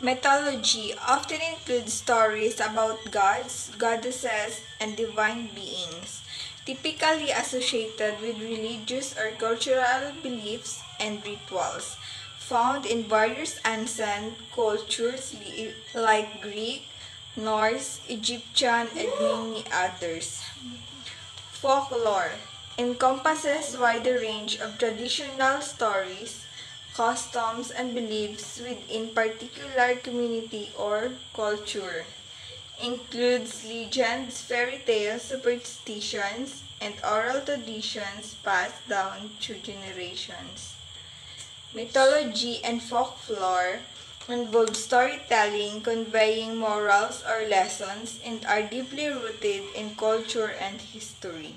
Mythology often includes stories about gods, goddesses, and divine beings, typically associated with religious or cultural beliefs and rituals, found in various ancient cultures like Greek, Norse, Egyptian, and many others. Folklore encompasses wider range of traditional stories, customs, and beliefs within particular community or culture. Includes legends, fairy tales, superstitions, and oral traditions passed down through generations. Mythology and folklore involve storytelling conveying morals or lessons and are deeply rooted in culture and history.